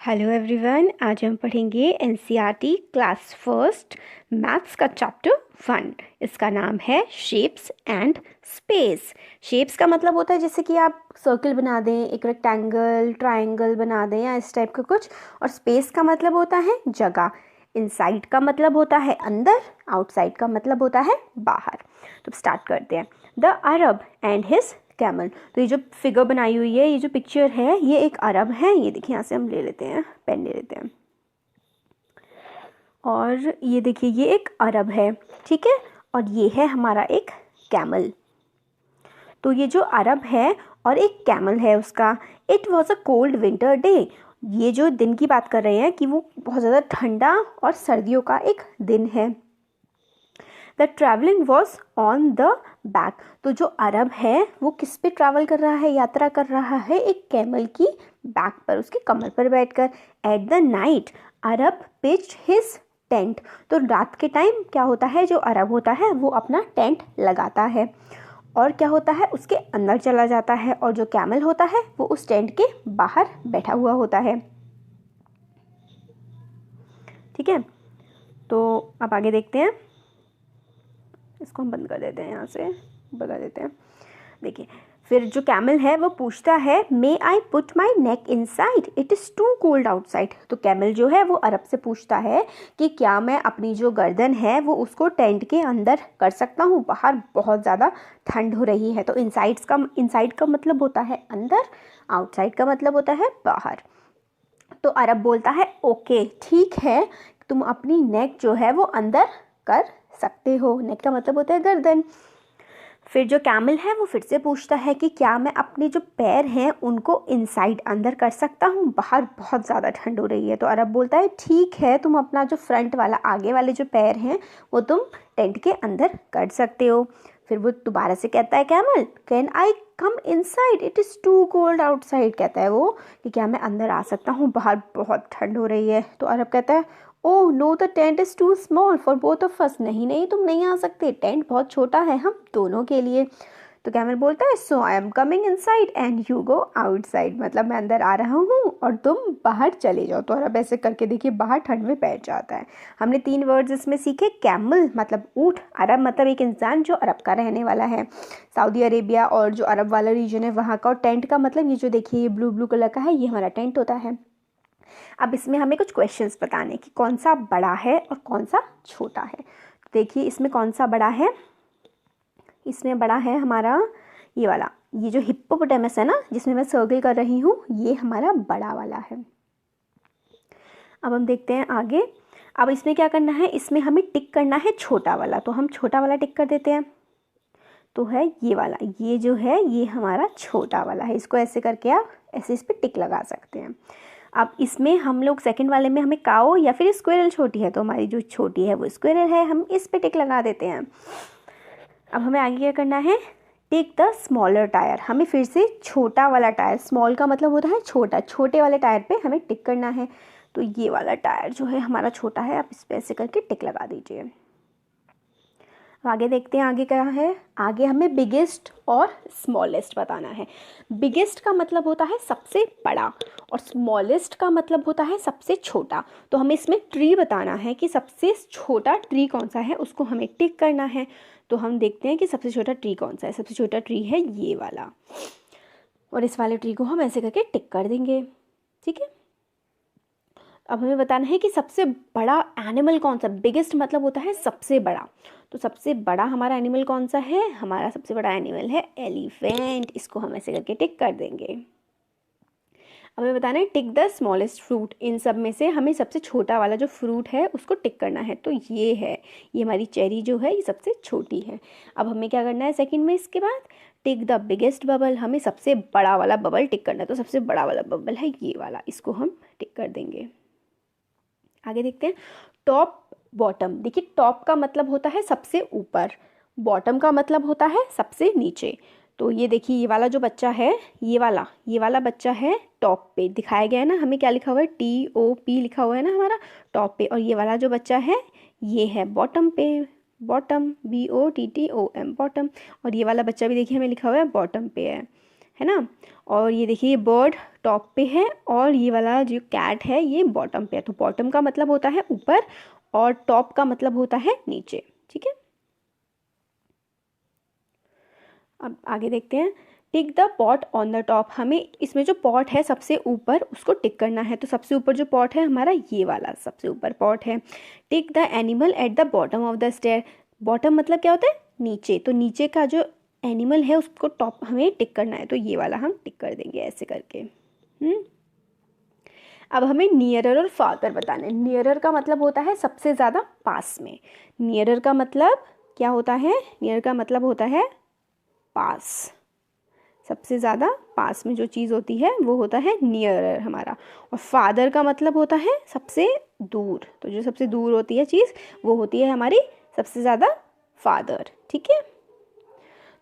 Hello everyone, आज हम पढ़ेंगे एनसीईआरटी क्लास फर्स्ट मैथ्स का चैप्टर 1। इसका नाम है शेप्स एंड स्पेस। शेप्स का मतलब होता है जैसे कि आप सर्कल बना दें, एक रेक्टेंगल, ट्रायंगल बना दें या इस टाइप का कुछ। और स्पेस का मतलब होता है जगह। इनसाइड का मतलब होता है अंदर, आउटसाइड का मतलब होता है बाहर। तो स्टार्ट करते हैं। The Arab and his camel. तो ये जो फिगर बनाई हुई है, ये जो पिक्चर है, ये एक अरब है। ये देखिए, यहाँ से हम ले लेते हैं, पेन ले लेते हैं। और ये देखिए, ये एक अरब है, ठीक है। और ये है हमारा एक कैमल। तो ये जो अरब है और एक कैमल है उसका। It was a cold winter day. ये जो दिन की बात कर रहे हैं कि वो बहुत ज़्यादा ठंडा और सर्दियों का एक दिन है। The travelling was on the back. तो जो अरब है वो किस पे ट्रैवल कर रहा है, यात्रा कर रहा है? एक कैमल की बैक पर, उसके कमर पर बैठकर। At the night Arab pitched his tent. तो रात के टाइम क्या होता है, जो अरब होता है वो अपना टेंट लगाता है और क्या होता है, उसके अंदर चला जाता है। और जो कैमल होता है वो उस टेंट के बाहर बैठा हुआ होता है, ठीक है। तो अब आगे देखते हैं। इसको हम बंद कर देते हैं, यहाँ से भगा देते हैं। देखिए, फिर जो कैमल है वो पूछता है, may I put my neck inside, it is too cold outside. तो कैमल जो है वो अरब से पूछता है कि क्या मैं अपनी जो गर्दन है वो उसको टेंट के अंदर कर सकता हूँ, बाहर बहुत ज़्यादा ठंड हो रही है। तो इनसाइड का मतलब होता है अंदर, आउटसाइड का मतलब होता है बाहर। तो अरब बोलता है, ओके ठीक है, तुम अपनी नेक जो है वो अंदर कर सकते हो। नेक का मतलब होता है गर्दन। फिर जो कैमल है वो फिर से पूछता है कि क्या मैं अपने जो पैर हैं उनको इनसाइड अंदर कर सकता हूँ, बाहर बहुत ज़्यादा ठंड हो रही है। तो अरब बोलता है, ठीक है, तुम अपना जो फ्रंट वाला, आगे वाले जो पैर हैं वो तुम टेंट के अंदर कर सकते हो। फिर वो दोबारा से कहता है, camel can I come inside, it is too cold outside. कहता है वो कि क्या मैं अंदर आ सकता हूँ, बाहर बहुत ठंड हो रही है। तो अरब कहता है, oh no, the tent is too small for both of us. नहीं नहीं, तुम नहीं आ सकते, टेंट बहुत छोटा है हम दोनों के लिए। तो कैमल बोलता है, so I am coming inside and you go outside. मतलब मैं अंदर आ रहा हूँ और तुम बाहर चले जाओ। तो अरब ऐसे करके देखिए बाहर ठंड में बैठ जाता है। हमने 3 वर्ड्स इसमें सीखे। कैमल मतलब ऊँट, अरब मतलब एक इंसान जो अरब का रहने वाला है, सऊदी अरेबिया और जो अरब वाला रीजन है वहाँ का। और टेंट का मतलब ये जो देखिए, ये ब्लू ब्लू कलर का है, ये हमारा टेंट होता है। अब इसमें हमें कुछ क्वेश्चंस बताने कि कौन सा बड़ा है और कौन सा छोटा है। देखिए, इसमें कौन सा बड़ा है? इसमें बड़ा है हमारा ये वाला, ये जो हिप्पोपोटामस है ना, जिसमें मैं सर्कल कर रही हूँ, ये हमारा बड़ा वाला है। अब हम देखते हैं आगे। अब इसमें क्या करना है, इसमें हमें टिक करना है छोटा वाला। तो हम छोटा वाला टिक कर देते हैं। तो है ये वाला, ये जो है ये हमारा छोटा वाला है। इसको ऐसे करके आप ऐसे इस पर टिक लगा सकते हैं। अब इसमें हम लोग सेकंड वाले में हमें काओ या फिर स्क्विरल छोटी है, तो हमारी जो छोटी है वो स्क्विरल है, हम इस पे टिक लगा देते हैं। अब हमें आगे क्या करना है, टेक द स्मॉलर टायर। हमें फिर से छोटा वाला टायर, स्मॉल का मतलब होता है छोटा, छोटे वाले टायर पे हमें टिक करना है। तो ये वाला टायर जो है हमारा छोटा है, आप इस पे ऐसे करके टिक लगा दीजिए। आगे देखते हैं आगे क्या है। आगे हमें बिगेस्ट और स्मॉलेस्ट बताना है। बिगेस्ट का मतलब होता है सबसे बड़ा और स्मॉलेस्ट का मतलब होता है सबसे छोटा। तो हमें इसमें ट्री बताना है कि सबसे छोटा ट्री कौन सा है, उसको हमें टिक करना है। तो हम देखते हैं कि सबसे छोटा ट्री कौन सा है। सबसे छोटा ट्री है ये वाला, और इस वाले ट्री को हम ऐसे करके टिक कर देंगे, ठीक है। अब हमें बताना है कि सबसे बड़ा एनिमल कौन सा। बिगेस्ट मतलब होता है सबसे बड़ा, तो सबसे बड़ा हमारा एनिमल कौन सा है? हमारा सबसे बड़ा एनिमल है एलिफेंट। इसको हम ऐसे करके टिक कर देंगे। अब हमें बताना है टिक द स्मॉलेस्ट फ्रूट। इन सब में से हमें सबसे छोटा वाला जो फ्रूट है उसको टिक करना है। तो ये है, ये हमारी चेरी जो है ये सबसे छोटी है। अब हमें क्या करना है सेकंड में, इसके बाद टिक द बिगेस्ट बबल। हमें सबसे बड़ा वाला बबल टिक करना है। तो सबसे बड़ा वाला बबल है ये वाला, इसको हम टिक कर देंगे। आगे देखते हैं टॉप बॉटम। देखिए, टॉप का मतलब होता है सबसे ऊपर, बॉटम का मतलब होता है सबसे नीचे। तो ये देखिए, ये वाला जो बच्चा है, ये वाला बच्चा है टॉप पे, दिखाया गया है ना, हमें क्या लिखा हुआ है, TOP लिखा हुआ है ना हमारा टॉप पे। और ये वाला जो बच्चा है ये है बॉटम पे, बॉटम BOTTOM बॉटम। और ये वाला बच्चा भी देखिए हमें लिखा हुआ है बॉटम पे है है ना। और ये देखिए, ये बर्ड टॉप पे है और ये वाला जो कैट है ये बॉटम पे है। तो बॉटम का मतलब होता है ऊपर और टॉप का मतलब होता है नीचे, ठीक है। अब आगे देखते हैं, tick the pot on the top. हमें इसमें जो पॉट है सबसे ऊपर उसको टिक करना है। तो सबसे ऊपर जो पॉट है हमारा ये वाला सबसे ऊपर पॉट है। Tick the animal at the bottom of the stair. Bottom मतलब क्या होता है, नीचे। तो नीचे का जो एनिमल है उसको टॉप हमें टिक करना है, तो ये वाला हम टिक कर देंगे ऐसे करके। अब हमें नियरर और फादर बताना है। नियरर का मतलब होता है सबसे ज़्यादा पास में। नियरर का मतलब क्या होता है, नियर का मतलब होता है पास, सबसे ज़्यादा पास में जो चीज़ होती है वो होता है नियरर हमारा। और फादर का मतलब होता है सबसे दूर। तो जो सबसे दूर होती है चीज़ वो होती है हमारी सबसे ज़्यादा फादर, ठीक है।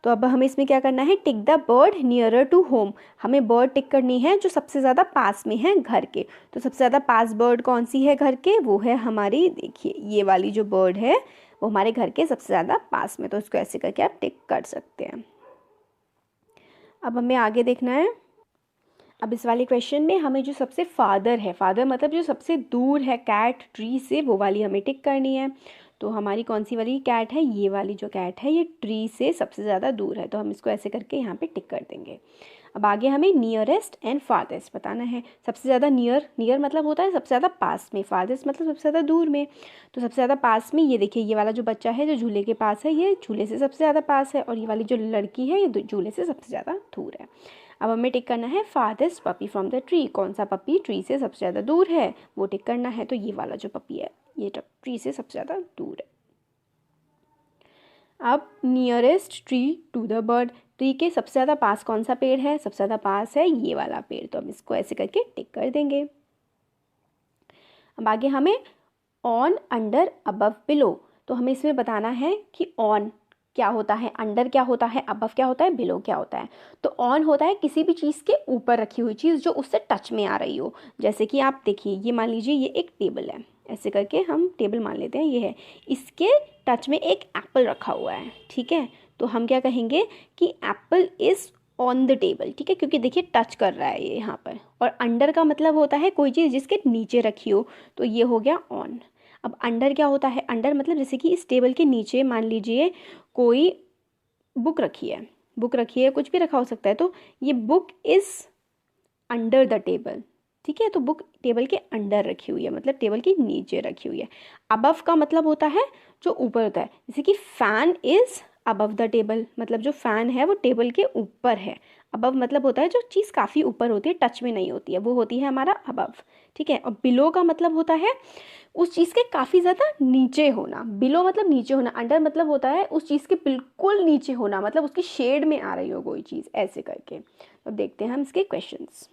तो अब हमें इसमें क्या करना है, tick the bird nearer to home. हमें बर्ड टिक करनी है जो सबसे ज़्यादा पास में है घर के। तो सबसे ज़्यादा पास बर्ड कौन सी है घर के, वो है हमारी, देखिए ये वाली जो बर्ड है वो हमारे घर के सबसे ज़्यादा पास में। तो इसको ऐसे करके आप टिक कर सकते हैं। अब हमें आगे देखना है। अब इस वाले क्वेश्चन में हमें जो सबसे फादर है, फादर मतलब जो सबसे दूर है कैट ट्री से, वो वाली हमें टिक करनी है। तो हमारी कौन सी वाली कैट है, ये वाली जो कैट है ये ट्री से सबसे ज़्यादा दूर है। तो हम इसको ऐसे करके यहाँ पे टिक कर देंगे। अब आगे हमें नियरेस्ट एंड फारदेस्ट बताना है। सबसे ज़्यादा नियर मतलब होता है सबसे ज़्यादा पास में, फारदेस्ट मतलब सबसे ज़्यादा दूर में। तो सबसे ज़्यादा पास में ये देखिए, ये वाला जो बच्चा है जो झूले के पास है ये झूले से सबसे ज़्यादा पास है, और ये वाली जो लड़की है ये झूले से सबसे ज़्यादा दूर है। अब हमें टिक करना है farthest puppy from the tree. कौन सा पपी ट्री से सबसे ज़्यादा दूर है वो टिक करना है। तो ये वाला जो पपी है ये ट्री से सबसे ज़्यादा दूर है। अब nearest tree to the bird, tree के सबसे ज़्यादा पास कौन सा पेड़ है, सबसे ज़्यादा पास है ये वाला पेड़। तो हम इसको ऐसे करके टिक कर देंगे। अब आगे हमें ऑन अंडर अबव बिलो। तो हमें इसमें बताना है कि ऑन क्या होता है, अंडर क्या होता है, अबव क्या होता है, बिलो क्या होता है। तो ऑन होता है किसी भी चीज़ के ऊपर रखी हुई चीज़ जो उससे टच में आ रही हो। जैसे कि आप देखिए, ये मान लीजिए ये एक टेबल है, ऐसे करके हम टेबल मान लेते हैं ये है, इसके टच में एक एप्पल रखा हुआ है, ठीक है। तो हम क्या कहेंगे कि Apple is on the table, ठीक है, क्योंकि देखिए टच कर रहा है ये यहाँ पर। और अंडर का मतलब होता है कोई चीज़ जिसके नीचे रखी हो, तो ये हो गया ऑन। अब अंडर क्या होता है, अंडर मतलब जैसे कि इस टेबल के नीचे मान लीजिए कोई बुक रखी है, बुक रखी है, कुछ भी रखा हो सकता है, तो ये book is under the table, ठीक है। तो बुक टेबल के अंडर रखी हुई है, मतलब टेबल के नीचे रखी हुई है। अबव का मतलब होता है जो ऊपर होता है, जैसे कि fan is above the table, मतलब जो फ़ैन है वो टेबल के ऊपर है। अबव मतलब होता है जो चीज़ काफ़ी ऊपर होती है, टच में नहीं होती है, वो होती है हमारा अबव, ठीक है। और बिलो का मतलब होता है उस चीज़ के काफ़ी ज़्यादा नीचे होना। बिलो मतलब नीचे होना, अंडर मतलब होता है उस चीज़ के बिल्कुल नीचे होना, मतलब उसकी शेड में आ रही हो कोई चीज़, ऐसे करके। अब देखते हैं हम इसके क्वेश्चंस।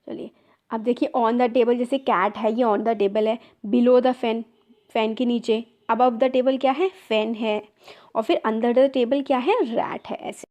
चलिए, अब देखिए ऑन द टेबल, जैसे कैट है ये ऑन द टेबल है, बिलो द फैन, फैन के नीचे, अबव द टेबल क्या है, फैन है, और फिर अंडर द टेबल क्या है, रैट है, ऐसे।